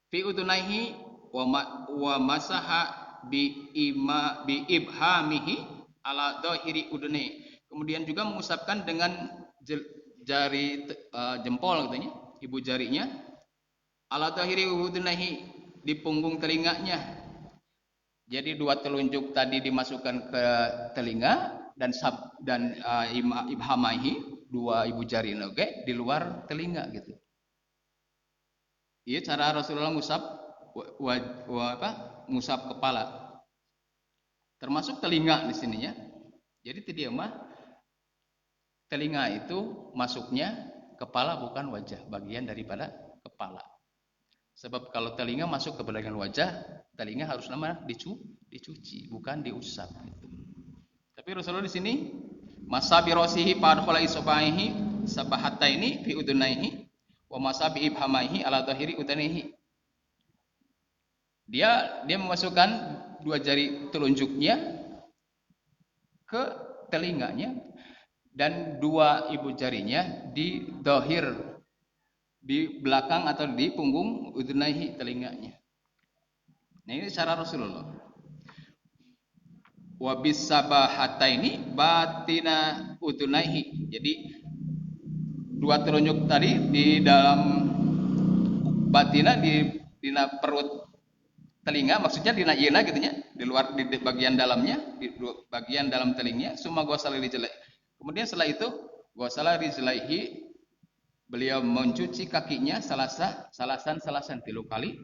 Fi udhunahi wa masaha bi ibhamihi ala dhahiri udhuni. Kemudian juga mengusapkan dengan jari jempol katanya, ibu jarinya ala dhahiri udhunihi di punggung telinganya. Jadi 2 telunjuk tadi dimasukkan ke telinga dan ibhamaihi 2 ibu jari oke di luar telinga gitu. Iya cara Rasulullah ngusap ngusap kepala. Termasuk telinga di sininya. Jadi dia mah telinga itu masuknya kepala bukan wajah, bagian daripada kepala. Sebab kalau telinga masuk ke bagian wajah, telinga harus nama dicuci, bukan diusap gitu. Tapi Rasulullah di sini masabi rasihi padkhala isbaihi sabahataini fi udunaihi wa masabi ibhamaihi ala dhahiri udunaihi. Dia memasukkan 2 jari telunjuknya ke telinganya dan 2 ibu jarinya di dhahir, di belakang atau di punggung udunaihi telinganya. Nah ini cara Rasulullah. Wa bisabahataini batina udunaihi. Jadi 2 telunjuk tadi di dalam batina di perut telinga, maksudnya dina ieu gitu nya, di luar di bagian dalamnya, di bagian dalam telinganya, summa ghasala rijlaihi. Kemudian setelah itu ghasala rijlaihi, beliau mencuci kakinya salasan 3 kali.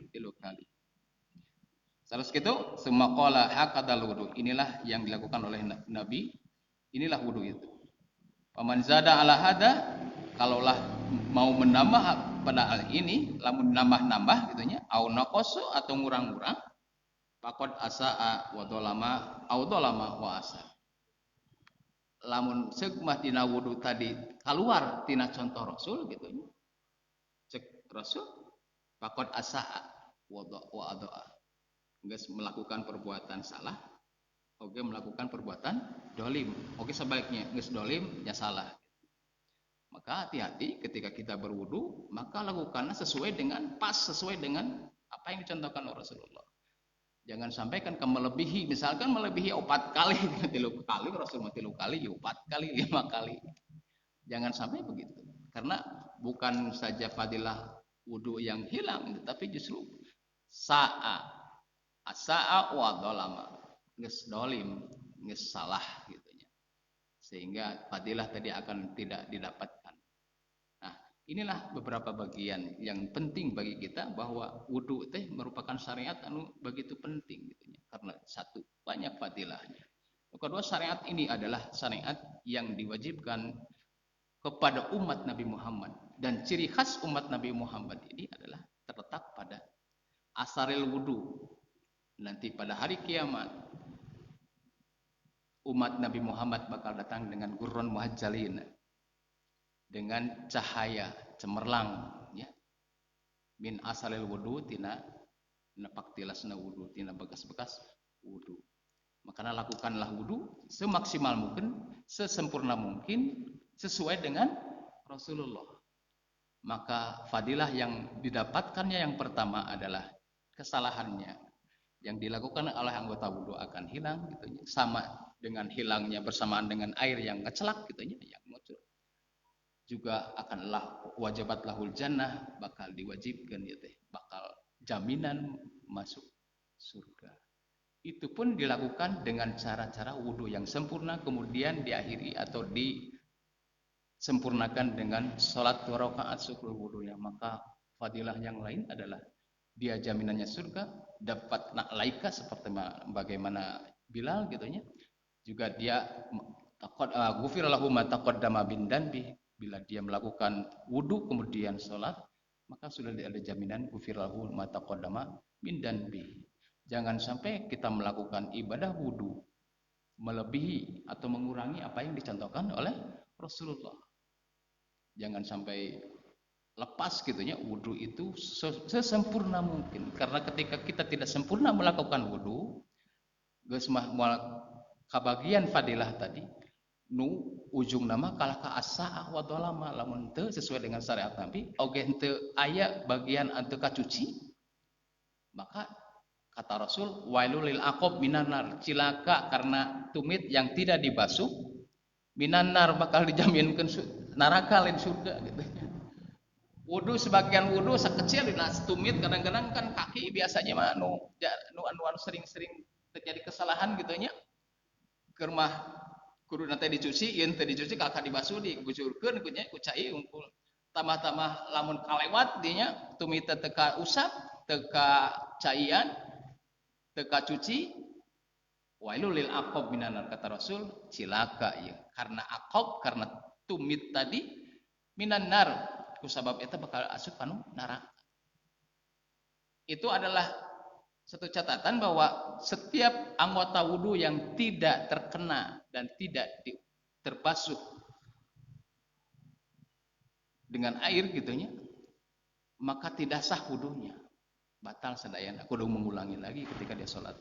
Terus gitu, summa qala hakadal wudu. Inilah yang dilakukan oleh Nabi. Inilah wudu itu. Paman zada ala hada, kalaulah mau menambah pada hal ini, lamun nambah-nambah gitunya, au naqasu atau ngurang-ngurang, faqad asaa wa dolama au dolama wa asa. Lamun ceuk mah dina wudu tadi keluar tina contoh Rasul gitunya. Cek Rasul faqad asaa wa doa. Geus melakukan perbuatan salah, oke melakukan perbuatan dolim. Oke sebaliknya geus dolim ya salah. Maka hati-hati ketika kita berwudu, maka lakukanlah sesuai dengan apa yang dicontohkan oleh Rasulullah. Jangan sampai kan melebihi, misalkan melebihi 4 kali, 3 kali, Rasulullah 3 kali, 4 kali, 5 kali. Jangan sampai begitu. Karena bukan saja fadilah wudu yang hilang, tapi justru asaa wa dolama, geus dolim, geus salah gitunya. Sehingga fadilah tadi akan tidak didapatkan. Nah, inilah beberapa bagian yang penting bagi kita bahwa wudu teh merupakan syariat anu begitu penting gitunya. Karena satu, banyak fadilahnya. Kedua, syariat ini adalah syariat yang diwajibkan kepada umat Nabi Muhammad, dan ciri khas umat Nabi Muhammad ini adalah terletak pada asaril wudu. Nanti pada hari kiamat umat Nabi Muhammad bakal datang dengan gurron muhajjalin, dengan cahaya cemerlang ya. Min asalil wudu tina paktilasna wudu tina bekas-bekas wudu. Makanya lakukanlah wudu semaksimal mungkin, sesempurna mungkin sesuai dengan Rasulullah. Maka fadilah yang didapatkannya yang pertama adalah kesalahannya yang dilakukan oleh anggota wudu akan hilang gitu, sama dengan hilangnya bersamaan dengan air yang ngecelak gitu yang muncul. Juga akanlah wajibat lahul jannah, bakal diwajibkan ya teh, bakal jaminan masuk surga. Itu pun dilakukan dengan cara-cara wudu yang sempurna, kemudian diakhiri atau disempurnakan dengan sholat 2 rakaat syukur wudunya. Maka fadilah yang lain adalah dia jaminannya surga, dapat laika seperti bagaimana Bilal gitunya. Juga dia ghufira lahu ma taqaddama min danbi, bila dia melakukan wudu kemudian sholat, maka sudah ada jaminan ghufira lahu ma taqaddama min danbi. Jangan sampai kita melakukan ibadah wudu melebihi atau mengurangi apa yang dicontohkan oleh Rasulullah. Jangan sampai lepas gitunya wudu itu sesempurna mungkin. Karena ketika kita tidak sempurna melakukan wudu, geus mah kabagian fadilah tadi nu ujung nama kalah ka asa wa dolama lamun teu sesuai dengan syariat Nabi oge teu aya bagian anu kacuci, maka kata Rasul wailul lil aqab minanar, cilaka karena tumit yang tidak dibasuh, minanar bakal dijaminkan neraka lain surga gitu. Wudu sebagian wudu sekecil nah tumit kadang-kadang kan kaki biasanya mah anu sering-sering terjadi kesalahan gitu nya. Keur mah kudu nanti dicuci, ieun teu dicuci kakak dibasuh digucurkeun ku nya ku cai unggul. Tambah-tambah lamun kalewat dinya tumit teu ka usap, teu ka caian, teka cuci, wailul lil aqab minanar, kata Rasul cilaka ya, karena aqab karena tumit tadi minanar kusabab eta bakal asup anu neraka. Itu adalah satu catatan bahwa setiap anggota wudu yang tidak terkena dan tidak terbasuh dengan air gitunya, maka tidak sah wudunya, batal sadayana, kudu mengulangi lagi ketika dia sholat.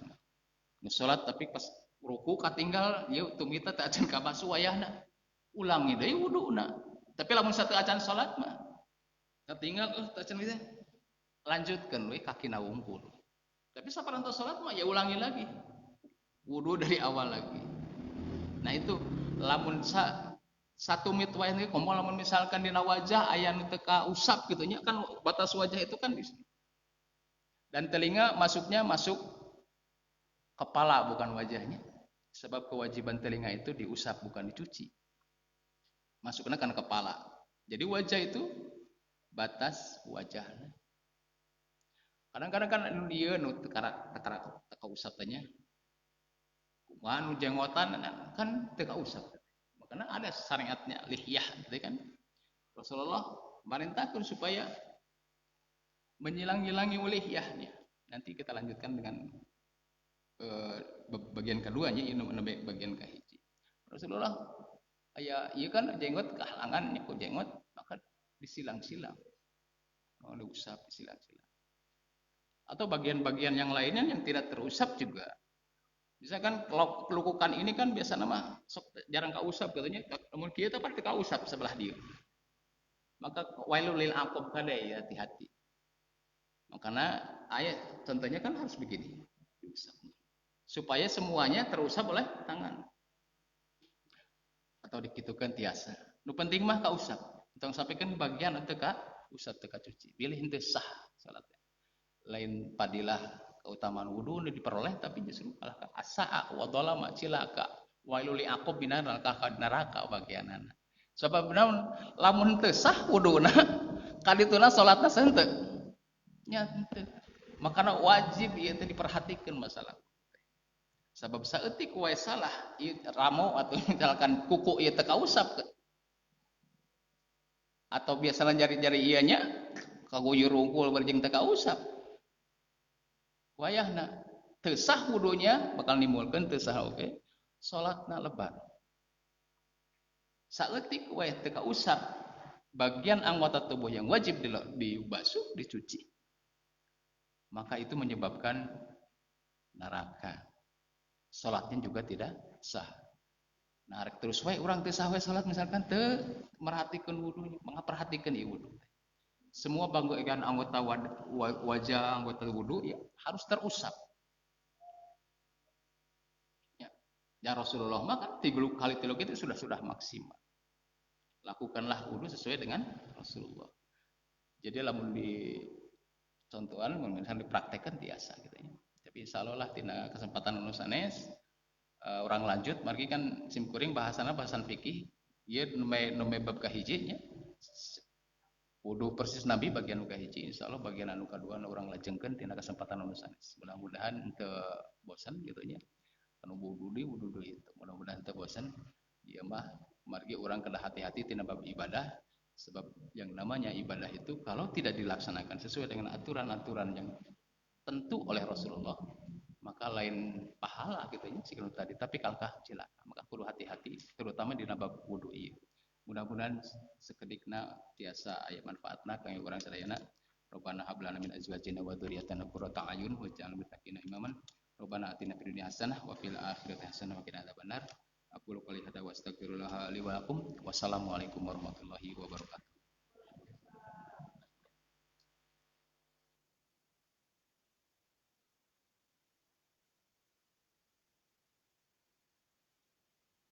Dia sholat tapi pas ruku katinggal, dia tumita teu acan kabasuh wayahna, ulangi deui wuduna. Tapi lamun satu acan sholat mah katinggal teu acan bisa lanjutkeun we kakina wungkul. Tapi saparantos sholat mah ya ulangi lagi, wudu dari awal lagi. Nah itu lamun satu mit wae ini komo lamun misalkan dina wajah aya nu teu ka usap gitu nya, kan batas wajah itu kan di sini. Dan telinga masuknya masuk kepala bukan wajahnya. Sebab kewajiban telinga itu diusap bukan dicuci. Masuknya kan kepala. Jadi wajah itu batas wajahnya. Kadang-kadang kan dia nu teka usap tanya. Kumaha nu jenggotan kan teka usap. Makanya ada syariatnya lihyah gitu kan. Rasulullah merintahkan supaya menyilang-nyilangi lihyahnya. Nanti kita lanjutkan dengan bagian keduanya, ini bagian kahiji. Rasulullah aya ieu kan jenggot kehalangan ku jenggot, maka disilang-silang. Oh, diusap disilang-silang. Atau bagian-bagian yang lainnya yang tidak terusap juga. Misalkan kalau kelukukan ini kan biasa nama jarang kausap katanya, namun kieu teh pasti kausap sebelah dia. Maka wailul lil aqab kadai, hati-hati. Makanya ayat contohnya kan harus begini, diusap. Supaya semuanya terusap oleh tangan. Atau dikitukan tiasa. Nu penting mah kausap. Tong sampaikan bagian teu ka usap teu ka cuci. Pilih henteu sah salatnya. Lain padilah keutamaan wudu diperoleh tapi justru kalah ka asaa wa dhalama cilaka wailul li aqab binar neraka bagianana. Sebab naon lamun teu sah wuduna kadituna salatna henteu. Nya henteu. Makana wajib ieu teh diperhatikeun masalah. Sebab saeutik wae salah ieu ramo atau misalkan kuku ieu teu kausap atau biasana jari-jari ieu nya kaguyur unggul berjing teu kausap. Wayahna teu sah wudunya bakal nimbulkeun teu sah oge salatna lebar. Saeutik wae teu kausap bagian anggota tubuh yang wajib dibasuh, dicuci, maka itu menyebabkan neraka. Salatnya juga tidak sah. Nah, terus wae urang teu sah wae salat misalkan teu merhatikan wudunya, mengaperhatikan ieu wudu. Semua bagian anggota wajah, anggota wudu ya harus terusap. Ya Rasulullah mah kan 3 kali 3 itu sudah maksimal. Lakukanlah wudu sesuai dengan Rasulullah. Jadi lamun di contohan misalnya dipraktekkan biasa gitu ya. Tapi insya Allah lah tina kesempatan anu sanes orang lanjut margi kan simkuring bahasana bahasan fikih ieu nu bab kahiji nya. Wudu persis Nabi bagian nu kahiji insyaallah bagian anu kadua orang lajengkeun tina kesempatan anu sanes. Mudah-mudahan henteu bosan gitu nya. Anu wudu deui itu. Mudah-mudahan henteu bosan. Ieu mah margi orang kena hati-hati tina bab ibadah sebab yang namanya ibadah itu kalau tidak dilaksanakan sesuai dengan aturan-aturan yang tentu oleh Rasulullah maka lain pahala gitu ya si tadi tapi kalkah cilaka maka perlu hati-hati terutama di bab wudu ieu. Mudah-mudahan sekedikna tiasa aya manfaatna kangge urang sadayana. Rabbana hab lana min azwajina wa dzurriyyatina qurrata a'yun waj'alna lil muttaqina imaman. Rabbana atina fid dunya hasanah wa fil akhirati hasanah wa qina adzabannar. Aku qouli hadza wa astaghfirullah li wa lakum. Wassalamualaikum warahmatullahi wabarakatuh.